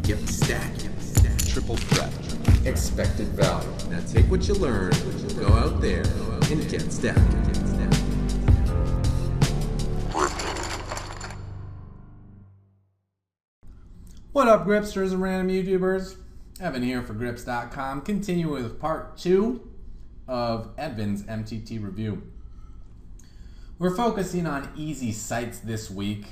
Get stacked. Triple threat. Expected value. Now take what you learn, go out there, and get stacked. What up, Gripsters and random YouTubers? Evan here for Grips.com. Continue with part 2 of Edvin's MTT review. We're focusing on easy sites this week,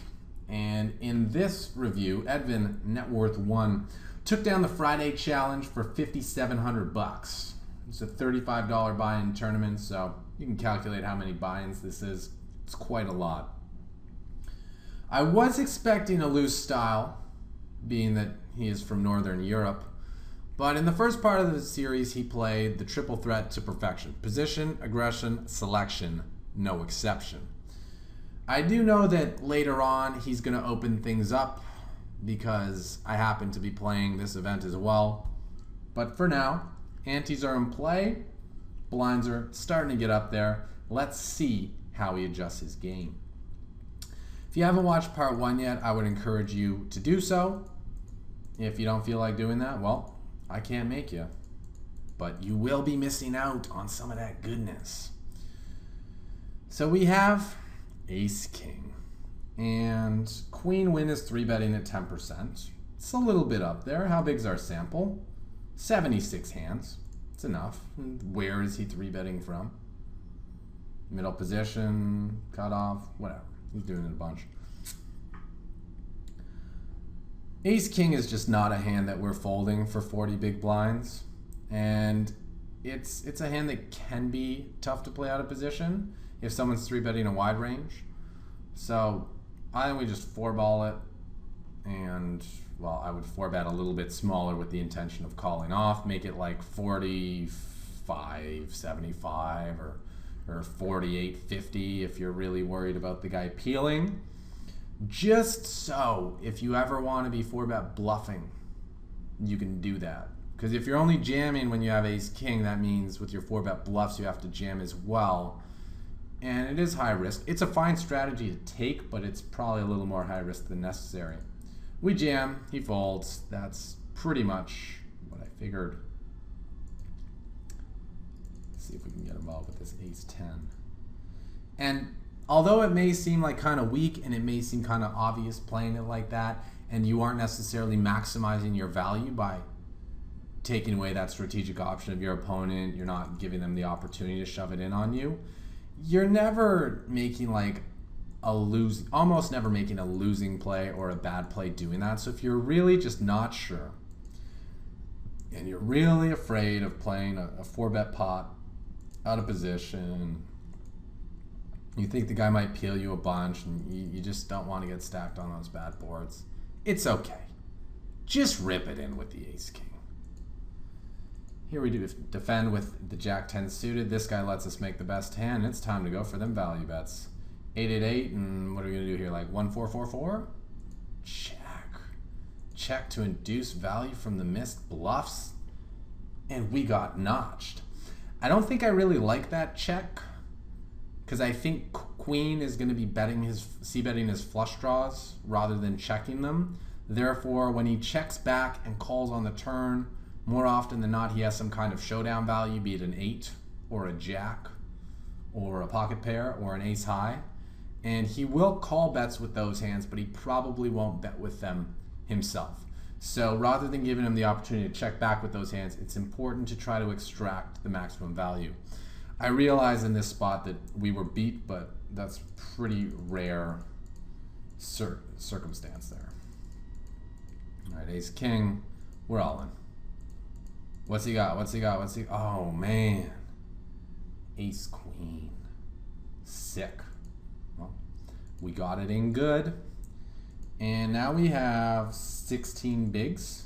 and in this review, Edvin Net Worth 1 took down the Friday challenge for $5,700. It's a $35 buy-in tournament, so you can calculate how many buy-ins this is. It's quite a lot. I was expecting a loose style, being that he is from Northern Europe, but in the first part of the series he played the triple threat to perfection. Position, aggression, selection, no exception. I do know that later on he's going to open things up because I happen to be playing this event as well. But for now, antes are in play, blinds are starting to get up there. Let's see how he adjusts his game. If you haven't watched part 1 yet, I would encourage you to do so. If you don't feel like doing that, well, I can't make you. But you will be missing out on some of that goodness. So we have Ace King. And Queen Win is 3-betting at 10%. It's a little bit up there. How big's our sample? 76 hands. It's enough. Where is he 3-betting from? Middle position, cutoff, whatever. He's doing it a bunch. Ace King is just not a hand that we're folding for 40 big blinds, and it's a hand that can be tough to play out of position if someone's 3-betting a wide range. So I think we just 4-ball it, and well, I would 4-bet a little bit smaller with the intention of calling off, make it like 45-75 or 48-50 if you're really worried about the guy peeling. Just so if you ever want to be 4-bet bluffing, you can do that. Because if you're only jamming when you have Ace King, that means with your 4-bet bluffs you have to jam as well. And it is high risk. It's a fine strategy to take, but it's probably a little more high risk than necessary. We jam, he folds. That's pretty much what I figured. Let's see if we can get involved with this Ace 10. And although it may seem like kind of weak and it may seem kind of obvious playing it like that, and you aren't necessarily maximizing your value by taking away that strategic option of your opponent, you're not giving them the opportunity to shove it in on you, you're never making like almost never making a losing play or a bad play doing that. So if you're really just not sure and you're really afraid of playing a 4-bet pot out of position, you think the guy might peel you a bunch and you just don't want to get stacked on those bad boards, it's okay. Just rip it in with the Ace King. Here we do defend with the Jack 10 suited. This guy lets us make the best hand. It's time to go for them value bets. 888, and what are we going to do here? Like 1444? Check. Check to induce value from the missed bluffs. And we got notched. I don't think I really like that check, because I think Queen is going to be c-betting his flush draws rather than checking them. Therefore, when he checks back and calls on the turn, more often than not, he has some kind of showdown value, be it an 8 or a jack or a pocket pair or an ace high. And he will call bets with those hands, but he probably won't bet with them himself. So rather than giving him the opportunity to check back with those hands, it's important to try to extract the maximum value. I realize in this spot that we were beat, but that's pretty rare circumstance there. All right, Ace King, we're all in. What's he got? Oh, man. Ace Queen. Sick. Well, we got it in good. And now we have 16 bigs.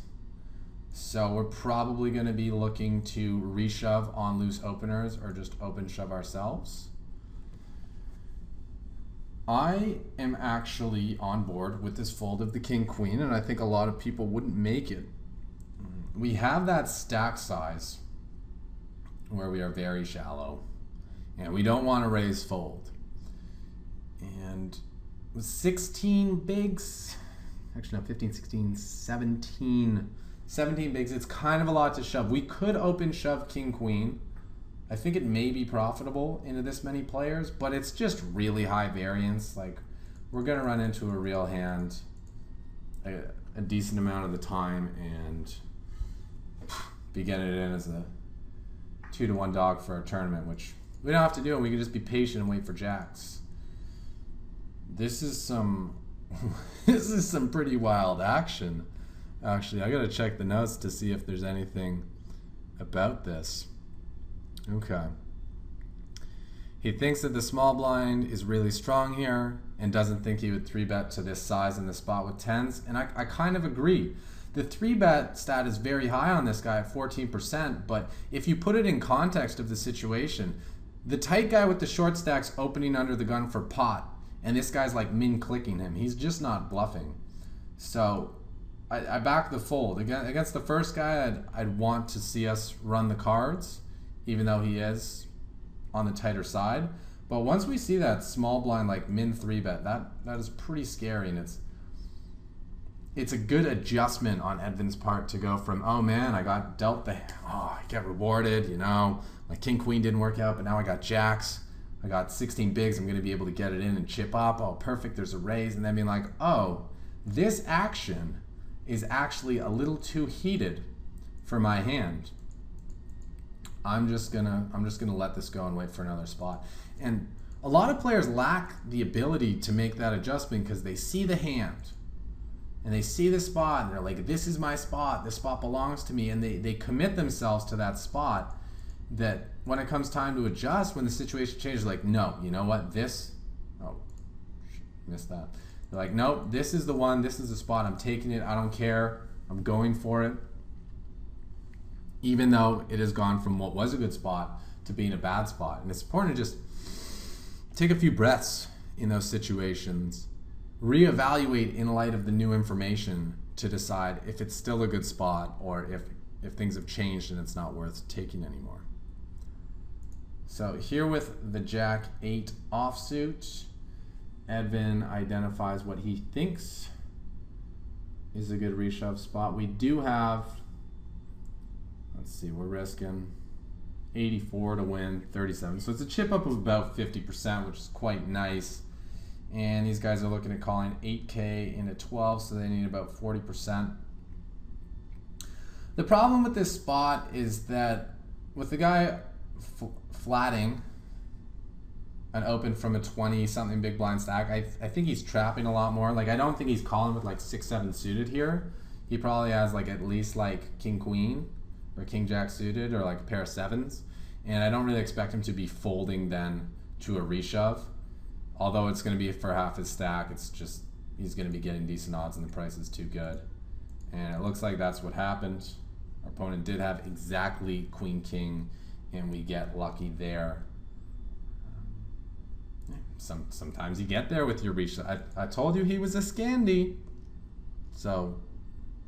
So we're probably going to be looking to reshove on loose openers or just open shove ourselves. I am actually on board with this fold of the King Queen, and I think a lot of people wouldn't make it. We have that stack size where we are very shallow and we don't want to raise fold. And with 16 bigs, actually no, 15, 16, 17. 17 bigs. It's kind of a lot to shove. We could open shove king queen. I think it may be profitable into this many players, but it's just really high variance. Like, we're going to run into a real hand a decent amount of the time and be getting it in as a 2-to-1 dog for a tournament, which we don't have to do, and we can just be patient and wait for jacks. This is some this is some pretty wild action. Actually, I gotta check the notes to see if there's anything about this. Okay. He thinks that the small blind is really strong here and doesn't think he would 3-bet to this size in the spot with tens, and I kind of agree. The 3-bet stat is very high on this guy at 14%, but if you put it in context of the situation, the tight guy with the short stacks opening under the gun for pot, and this guy's like min-clicking him. He's just not bluffing. So I back the fold. Against the first guy, I'd want to see us run the cards, even though he is on the tighter side. But once we see that small blind like min 3-bet, that is pretty scary, and it's a good adjustment on Edvin's part to go from, oh man, I got dealt I get rewarded, you know, my king queen didn't work out, but now I got jacks, I got 16 bigs, I'm going to be able to get it in and chip up, oh perfect, there's a raise, and then being like, oh, this action is actually a little too heated for my hand. I'm just gonna let this go and wait for another spot. And a lot of players lack the ability to make that adjustment because they see the hand and they see the spot and they're like, this is my spot, this spot belongs to me, and they commit themselves to that spot, that when it comes time to adjust, when the situation changes, like, no, you know what, missed that. They're like, nope, this is the one, this is the spot, I'm taking it, I don't care, I'm going for it. Even though it has gone from what was a good spot to being a bad spot. And it's important to just take a few breaths in those situations, reevaluate in light of the new information to decide if it's still a good spot or if things have changed and it's not worth taking anymore. So here with the Jack 8 offsuit, Edvin identifies what he thinks is a good reshove spot. We do have, let's see, we're risking 84 to win 37. So it's a chip up of about 50%, which is quite nice. And these guys are looking at calling 8K into 12, so they need about 40%. The problem with this spot is that with the guy flatting an open from a 20-something big blind stack, I think he's trapping a lot more. Like, I don't think he's calling with like 6-7 suited here. He probably has like at least like king queen or king jack suited or like a pair of sevens, and I don't really expect him to be folding then to a reshove. Although it's going to be for half his stack, it's just he's going to be getting decent odds and the price is too good. And it looks like that's what happened. Our opponent did have exactly queen king, and we get lucky there. Sometimes you get there with your reshove. I told you he was a Scandi, so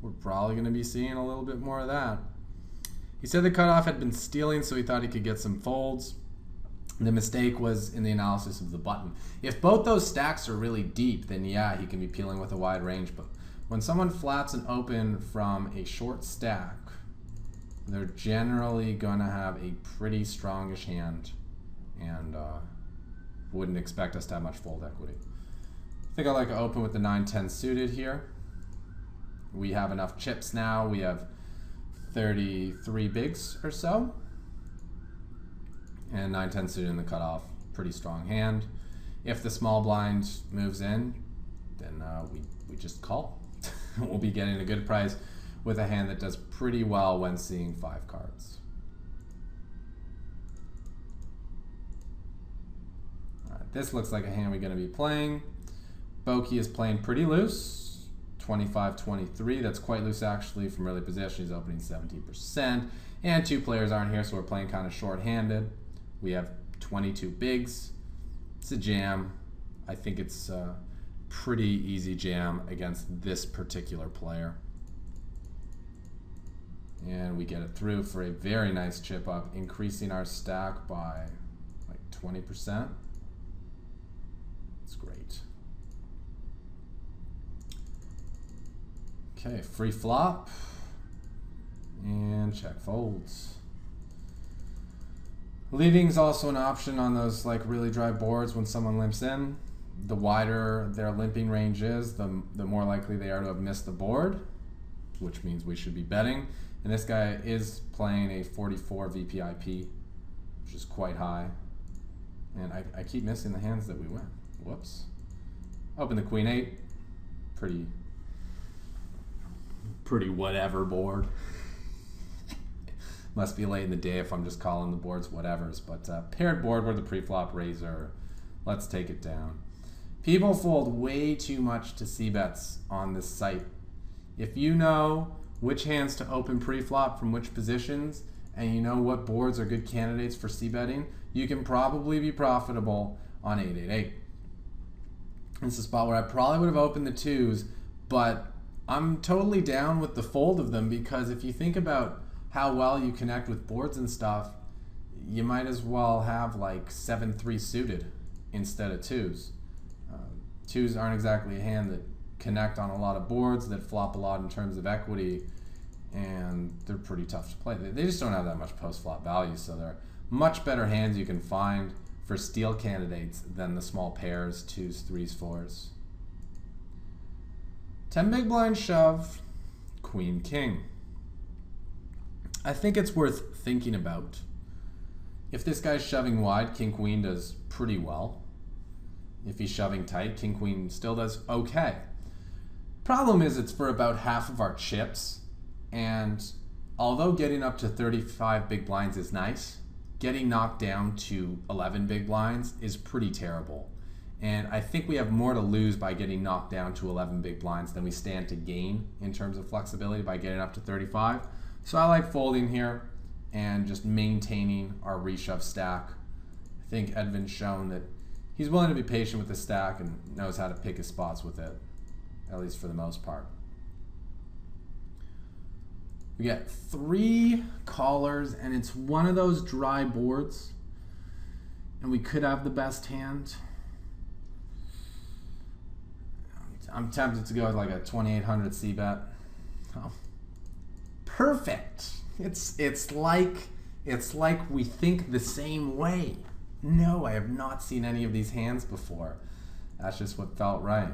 we're probably going to be seeing a little bit more of that. He said the cutoff had been stealing, so he thought he could get some folds. The mistake was in the analysis of the button. If both those stacks are really deep, then yeah, he can be peeling with a wide range. But when someone flats an open from a short stack, they're generally going to have a pretty strongish hand, and wouldn't expect us to have much fold equity. I think I like to open with the 9-10 suited here. We have enough chips now. We have 33 bigs or so. And 9-10 suited in the cutoff, pretty strong hand. If the small blind moves in, then we just call. We'll be getting a good price with a hand that does pretty well when seeing 5 cards. All right, this looks like a hand we're going to be playing. Bokeh is playing pretty loose, 25-23. That's quite loose actually from early position. He's opening 17%. And 2 players aren't here, so we're playing kind of short-handed. We have 22 bigs. It's a jam. I think it's a pretty easy jam against this particular player. And we get it through for a very nice chip up, increasing our stack by like 20%. It's great. Okay, free flop. And check folds. Leading's also an option on those like really dry boards when someone limps in. The wider their limping range is, the more likely they are to have missed the board, which means we should be betting. And this guy is playing a 44 VPIP, which is quite high. And I keep missing the hands that we win. Whoops. Open the queen 8. Pretty whatever board. Must be late in the day if I'm just calling the boards whatevers. But paired board with the pre-flop raiser. Let's take it down. People fold way too much to c-bets on this site. If you know which hands to open pre-flop from which positions, and you know what boards are good candidates for c-betting, you can probably be profitable on 888. It's a spot where I probably would have opened the 2s, but I'm totally down with the fold of them, because if you think about how well you connect with boards and stuff, you might as well have like 7-3 suited instead of 2s. 2s aren't exactly a hand that connect on a lot of boards, that flop a lot in terms of equity, and they're pretty tough to play. They just don't have that much post-flop value, so they're much better hands you can find for steal candidates than the small pairs, 2s, 3s, 4s. 10 big blind shove, queen, king. I think it's worth thinking about. If this guy's shoving wide, king, queen does pretty well. If he's shoving tight, king, queen still does okay. Problem is it's for about half of our chips, and although getting up to 35 big blinds is nice, getting knocked down to 11 big blinds is pretty terrible. And I think we have more to lose by getting knocked down to 11 big blinds than we stand to gain in terms of flexibility by getting up to 35. So I like folding here and just maintaining our reshove stack. I think Edvin's shown that he's willing to be patient with the stack and knows how to pick his spots with it, at least for the most part. We get 3 callers, and it's one of those dry boards, and we could have the best hand. I'm tempted to go with like a 2800 c-bet. Oh. Perfect. It's like we think the same way. No, I have not seen any of these hands before. That's just what felt right.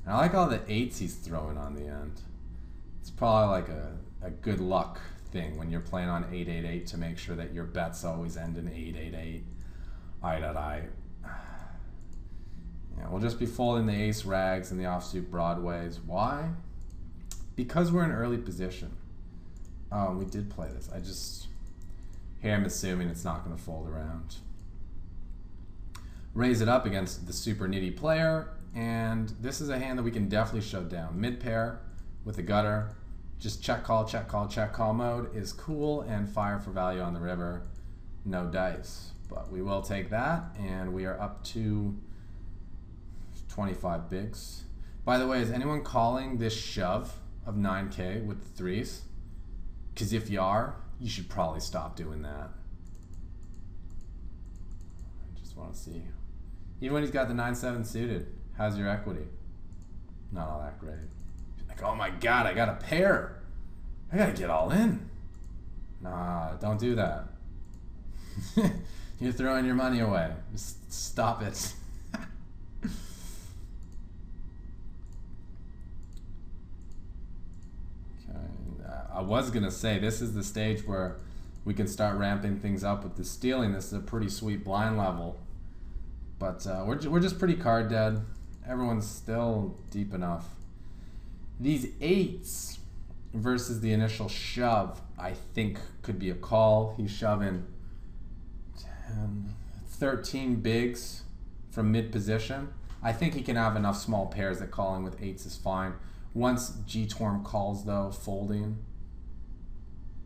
And I like all the 8s he's throwing on the end. It's probably like a good luck thing when you're playing on 888 to make sure that your bets always end in 888. Yeah, we'll just be folding the ace rags and the offsuit broadways. Why? Because we're in early position. Oh, we did play this. Here I'm assuming it's not going to fold around. Raise it up against the super nitty player, and this is a hand that we can definitely shove down. Mid pair with a gutter, just check call, check call, check call mode is cool, and fire for value on the river, no dice. But we will take that, and we are up to 25 bigs. By the way, is anyone calling this shove of 9K with the 3s? Because if you are, you should probably stop doing that. I just want to see. Even when he's got the 9-7 suited, how's your equity? Not all that great. Like, oh my God, I got a pair. I got to get all in. Nah, don't do that. You're throwing your money away. Just stop it. I was going to say, this is the stage where we can start ramping things up with the stealing. This is a pretty sweet blind level. But we're just pretty card dead. Everyone's still deep enough. These 8s versus the initial shove, I think could be a call. He's shoving 10, 13 bigs from mid position. I think he can have enough small pairs that calling with 8s is fine. Once G-Torm calls though, folding,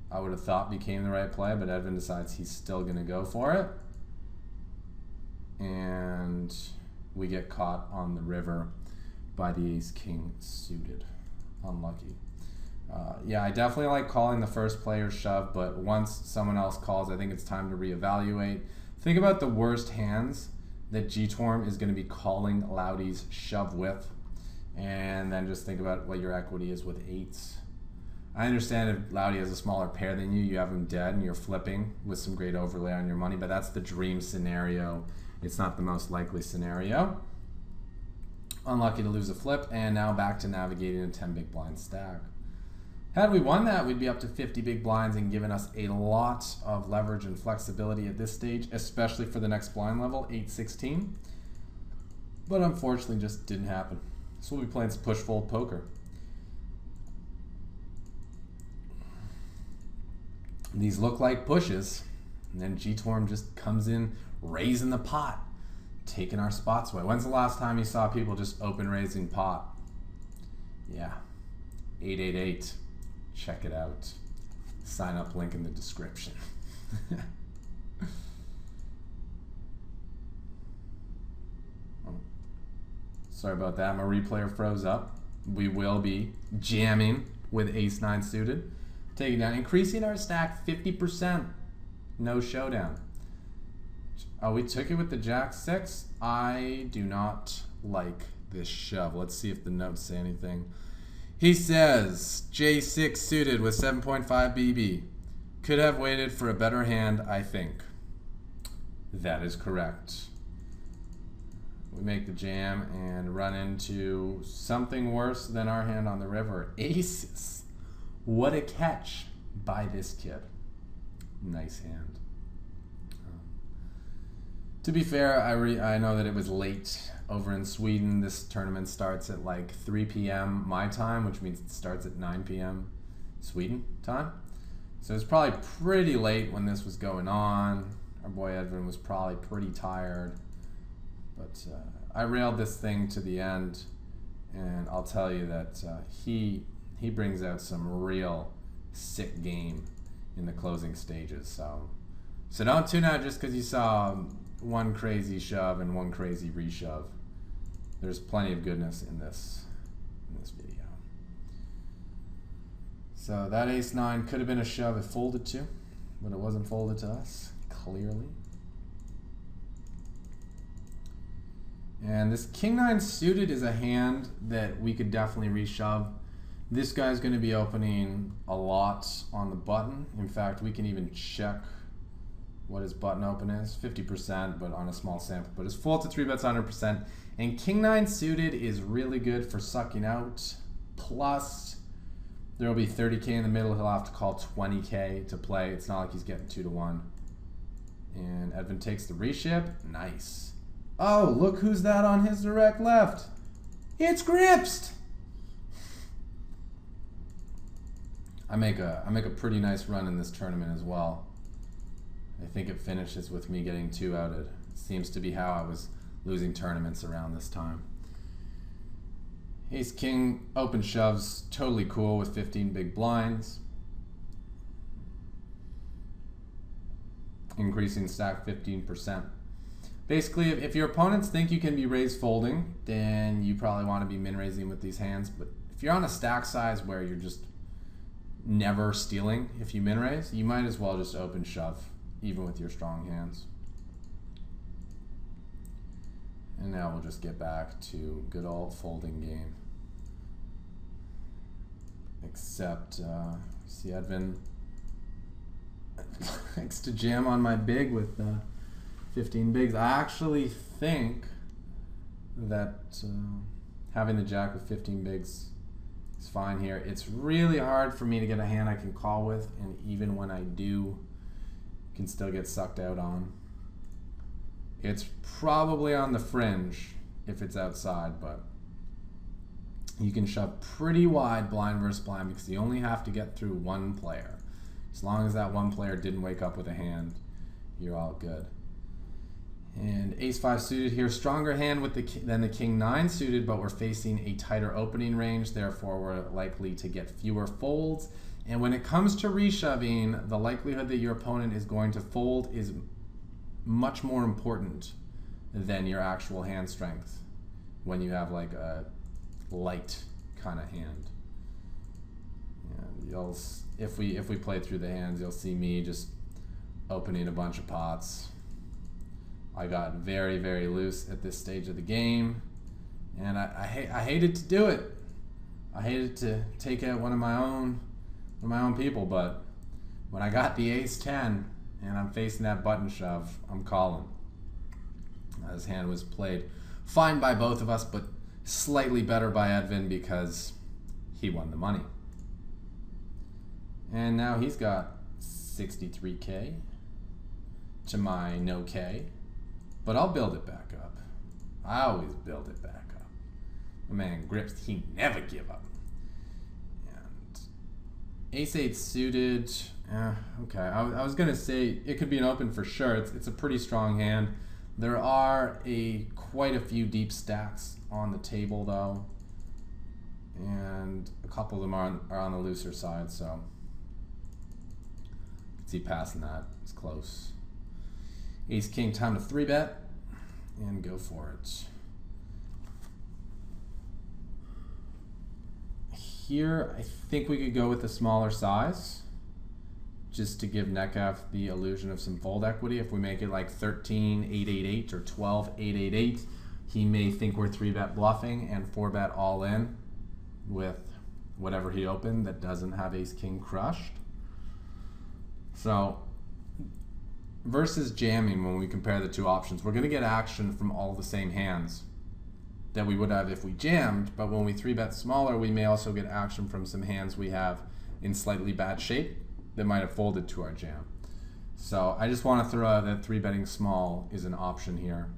I would have thought became the right play, but Edvin decides he's still going to go for it. And we get caught on the river by the ace-king suited. Unlucky. Yeah, I definitely like calling the first player's shove, but once someone else calls, I think it's time to reevaluate. Think about the worst hands that G-Torm is going to be calling Loudy's shove with. and then just think about what your equity is with 8s. I understand if Loudy has a smaller pair than you, you have him dead and you're flipping with some great overlay on your money, but that's the dream scenario. It's not the most likely scenario. Unlucky to lose a flip, and now back to navigating a 10 big blind stack. Had we won that, we'd be up to 50 big blinds and given us a lot of leverage and flexibility at this stage, especially for the next blind level, 8-16. But unfortunately, just didn't happen. So we'll be playing some push-fold poker. These look like pushes, and then G-Torm just comes in, raising the pot, taking our spots away. When's the last time you saw people just open raising pot? Yeah, 888. Check it out. Sign up link in the description. Oh, sorry about that. My replayer froze up. We will be jamming with ace-9 suited. Taking down, increasing our stack 50%. No showdown. Oh, we took it with the jack-6. I do not like this shove. Let's see if the notes say anything. He says, J6 suited with 7.5 BB. Could have waited for a better hand, I think. That is correct. We make the jam and run into something worse than our hand on the river. Aces. What a catch by this kid. Nice hand. To be fair, I know that it was late over in Sweden. This tournament starts at like 3 p.m. my time, which means it starts at 9 p.m. Sweden time. So it's probably pretty late when this was going on. Our boy Edvin was probably pretty tired. But I railed this thing to the end, and I'll tell you that he brings out some real sick game in the closing stages. So don't tune out just because you saw one crazy shove and one crazy reshove. There's plenty of goodness in this video. So that ace-9 could have been a shove if folded to, but it wasn't folded to us, clearly. And this king-9 suited is a hand that we could definitely reshove. This guy's going to be opening a lot on the button. In fact, we can even check what his button open is, 50%, but on a small sample. But his full to 3 bets 100%. And king-9 suited is really good for sucking out. Plus, there will be 30K in the middle. He'll have to call 20K to play. It's not like he's getting 2-to-1. And Edvin takes the reship. Nice. Oh, look who's that on his direct left. It's Gripst. I make a pretty nice run in this tournament as well. I think it finishes with me getting 2-outed. Seems to be how I was losing tournaments around this time. Ace King open shoves, totally cool with 15 big blinds. Increasing stack 15%. Basically, if your opponents think you can be raised folding, then you probably want to be min raising with these hands. But if you're on a stack size where you're just never stealing if you min raise, you might as well just open shove, even with your strong hands. And now we'll just get back to good old folding game. Except, see Edvin likes to jam on my big with 15 bigs. I actually think that having the jack with 15 bigs is fine here. It's really hard for me to get a hand I can call with, and even when I do, can still get sucked out on. It's probably on the fringe if it's outside, but you can shove pretty wide blind versus blind because you only have to get through one player. As long as that one player didn't wake up with a hand, you're all good. And ace-5 suited here, stronger hand than the king-9 suited, but we're facing a tighter opening range, therefore we're likely to get fewer folds. And when it comes to reshoving, the likelihood that your opponent is going to fold is much more important than your actual hand strength when you have like a light kind of hand. And you'll, if we play through the hands, you'll see me just opening a bunch of pots. I got very, very loose at this stage of the game, And I hated to do it. I hated to take out one of my own people, but when I got the ace-10 and I'm facing that button shove, I'm calling. His hand was played fine by both of us, but slightly better by Edvin because he won the money. And now he's got 63K to my no K, but I'll build it back up. I always build it back up. My man Grips, he never give up. And ace-8 suited, okay. I was gonna say it could be an open for sure. It's a pretty strong hand. There are quite a few deep stacks on the table though, and a couple of them are on the looser side, so you can see passing that. It's close. Ace-King, time to 3-bet and go for it. Here, I think we could go with a smaller size, just to give Nekaf the illusion of some fold equity. If we make it like 13-888 or 12-888, he may think we're 3-bet bluffing and 4-bet all in with whatever he opened that doesn't have ace-king crushed. So versus jamming, when we compare the two options, we're gonna get action from all the same hands that we would have if we jammed, but when we 3-bet smaller, we may also get action from some hands we have in slightly bad shape that might have folded to our jam. So I just want to throw out that 3-betting small is an option here,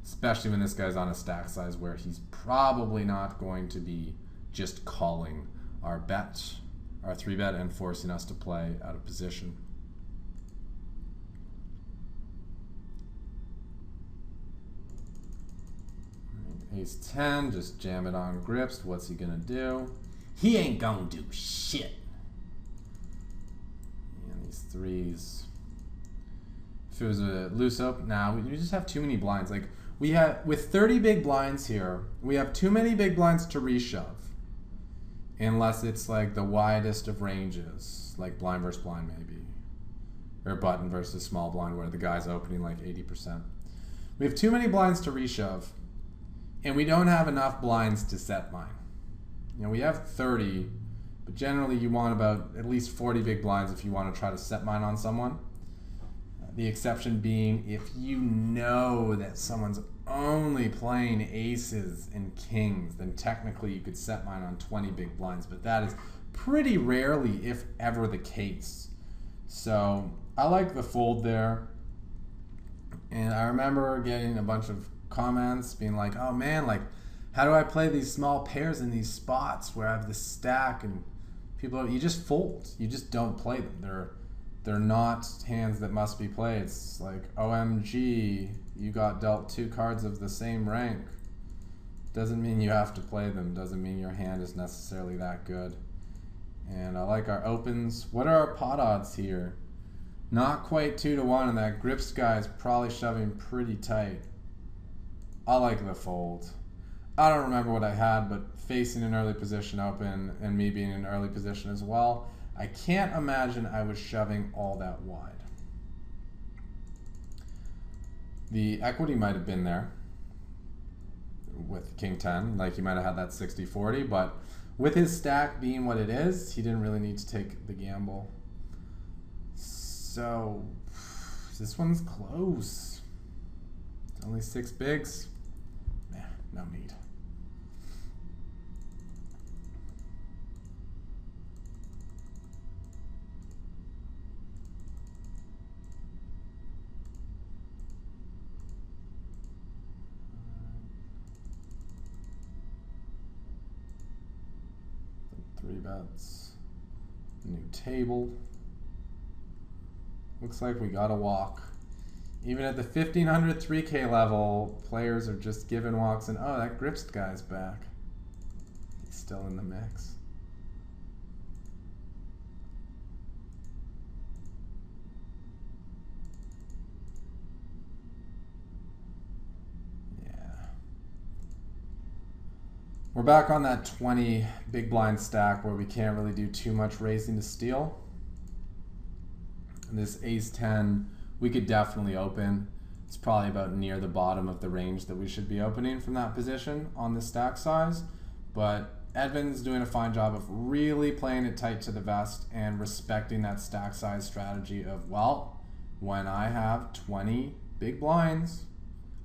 especially when this guy's on a stack size where he's probably not going to be just calling our bet, our 3-bet, and forcing us to play out of position. Ace-10, just jam it on Grips. What's he gonna do? He ain't gonna do shit. And these threes. If it was a loose open, we just have too many blinds. Like we have, with 30 big blinds here, we have too many big blinds to reshove. Unless it's like the widest of ranges, like blind versus blind maybe. Or button versus small blind where the guy's opening like 80%. We have too many blinds to reshove. And we don't have enough blinds to set mine. You know, we have 30, but generally you want about at least 40 big blinds if you want to try to set mine on someone. The exception being if you know that someone's only playing aces and kings, then technically you could set mine on 20 big blinds, but that is pretty rarely, if ever, the case. So I like the fold there. And I remember getting a bunch of comments being like, oh man, like how do I play these small pairs in these spots where I have this stack? And people, you just fold. You just don't play them. They're not hands that must be played. It's like, OMG, you got dealt 2 cards of the same rank. Doesn't mean you have to play them. Doesn't mean your hand is necessarily that good. And I like our opens. What are our pot odds here? Not quite 2-1, and that Grips guy is probably shoving pretty tight. I like the fold. I don't remember what I had, but facing an early position open and me being in an early position as well, I can't imagine I was shoving all that wide. The equity might have been there with King 10, like he might have had that 60-40, but with his stack being what it is, he didn't really need to take the gamble. So this one's close. It's only 6 bigs. No need. Three bets. New table. Looks like we got a walk. Even at the 1500 3K level, players are just giving walks and, oh, that Grips guy's back. He's still in the mix. Yeah. We're back on that 20 big blind stack where we can't really do too much raising to steal. And this ace-10, we could definitely open. It's probably about near the bottom of the range that we should be opening from that position on the stack size. But Edvin's doing a fine job of really playing it tight to the vest and respecting that stack size strategy of, well, when I have 20 big blinds,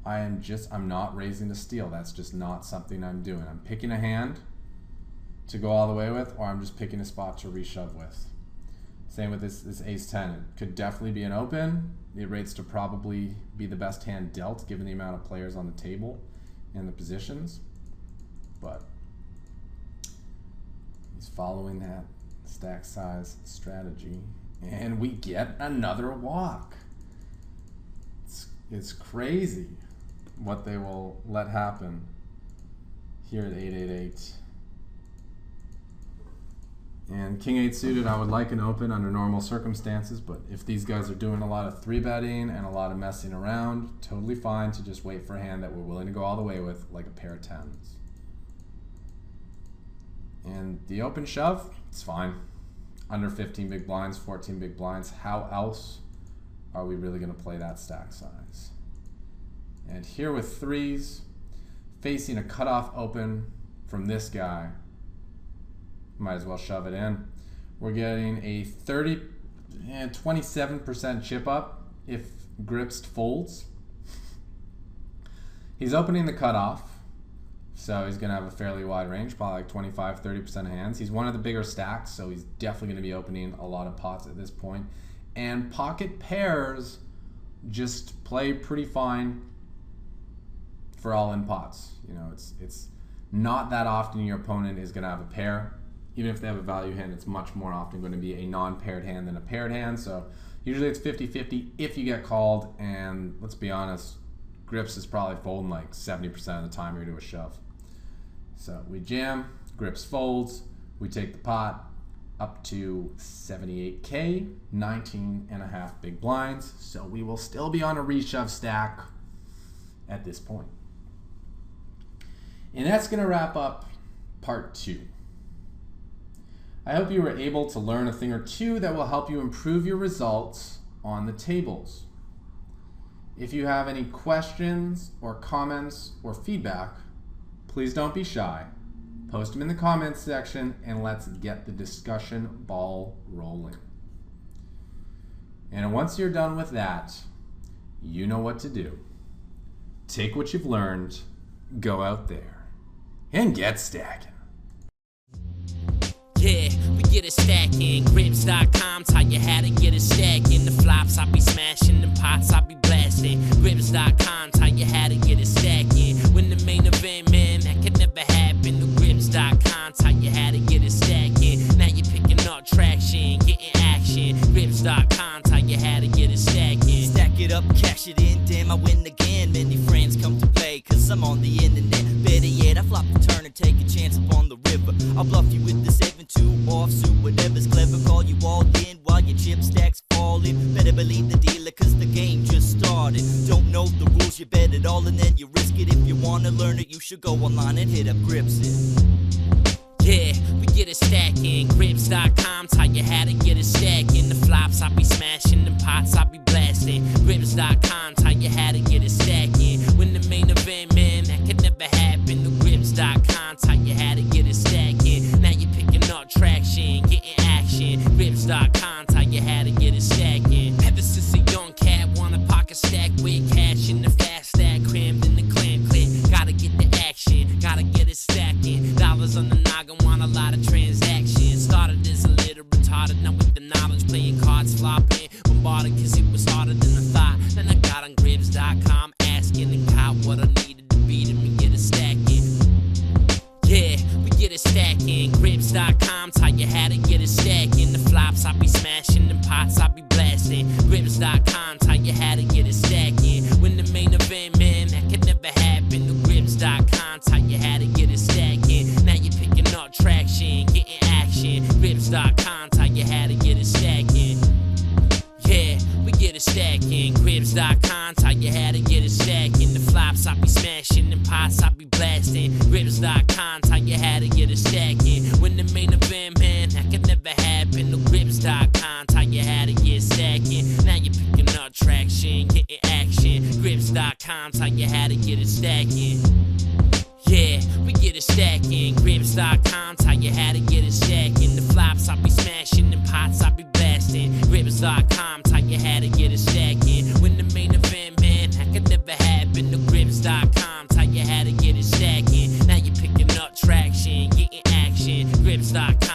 I'm not raising to steal. That's just not something I'm doing. I'm picking a hand to go all the way with, or I'm just picking a spot to reshove with. Same with this ace-10. It could definitely be an open. It rates to probably be the best hand dealt given the amount of players on the table and the positions. But he's following that stack size strategy. And we get another walk. It's crazy what they will let happen here at 888. And King 8 suited, I would like an open under normal circumstances, but if these guys are doing a lot of 3-betting and a lot of messing around, totally fine to just wait for a hand that we're willing to go all the way with, like a pair of 10s. And the open shove, it's fine. Under 15 big blinds, 14 big blinds. How else are we really going to play that stack size? And here with 3s, facing a cutoff open from this guy, might as well shove it in. We're getting a 27% chip up if Grips folds. He's opening the cutoff, so he's going to have a fairly wide range, probably like 25-30% of hands. He's one of the bigger stacks, so he's definitely going to be opening a lot of pots at this point. And pocket pairs just play pretty fine for all-in pots. You know, it's not that often your opponent is going to have a pair. Even if they have a value hand, it's much more often going to be a non-paired hand than a paired hand. So usually it's 50-50 if you get called. And let's be honest, Grips is probably folding like 70% of the time you're to a shove. So we jam, Grips folds, we take the pot up to 78K, 19.5 big blinds. So we will still be on a reshove stack at this point. And that's going to wrap up part 2. I hope you were able to learn a thing or two that will help you improve your results on the tables. If you have any questions or comments or feedback, please don't be shy. Post them in the comments section and let's get the discussion ball rolling. And once you're done with that, you know what to do. Take what you've learned, go out there, and get stacking. Yeah, we get it stacking. Grips.com taught you how to get it stacking. The flops I be smashing, the pots I be blasting. Grips.com taught you how to get it stacking. When the main event, man, that could never happen. The Grips.com taught you how to get it stacking. Now you're picking up traction, getting action. Grips.com taught you how to get it stacking. Stack it up, cash it in, damn I win again. Many friends come to play, cause I'm on the internet. Better yet, I flop the turn and take a chance upon the river. I'll bluff you with the 7-2 offsuit, whatever's clever, call you all in while your chip stacks falling. Better believe the dealer, cause the game just started. Don't know the rules, you bet it all and then you risk it. If you wanna learn it, you should go online and hit up Grips it. Yeah, we get it stacking. Grips.com taught you how to get it stacking. The flops I be smashing, the pots I be blasting. Grips.com taught you how to get it stacking. When the main event, man, that could never happen. The Grips.com taught you how to get it stacking. Now you're picking up traction, getting action. Grips.com taught you how to get it stacking. Ever since a young cat, want a pocket stack with cash in the fast stack, crammed in the clam clip. Gotta get the action, gotta get it stacking. Dollars on the noggin, want a lot of transactions. Started as a little retarded, now with the knowledge, playing cards, flopping, bombarded, cause it was harder than I thought. Then I got on Grips.com, asking and got what I needed to beat him and get it stacking. Yeah, we get it stacking. Grips.com taught you how to get it stacking. The flops I be smashing, the pots I be blasting. Grips.com taught you how to get it stacking. When the main event, man, that could never happen. The Grips.com taught you how to get it stacking. Now you're picking up traction, getting action. Grips.com taught you how to get it stacking. Yeah, we get it stacking. Grips.com taught you how to get it stacking. The flops I be smashing, the pots I be blasting. Grips.com taught you how to get it stacking. When the main event, man, that could never happen. The Grips.com taught you how to get stacking. Now you're picking up traction, getting action. Grips get it stacking. The flops I be smashing, them pots I be blasting. Grips.com, tell you how to get it stacking. When the main event, man, that could never happen. The Grips.com, tell you how to get it stacking. Now you're picking up traction, getting action. Grips.com.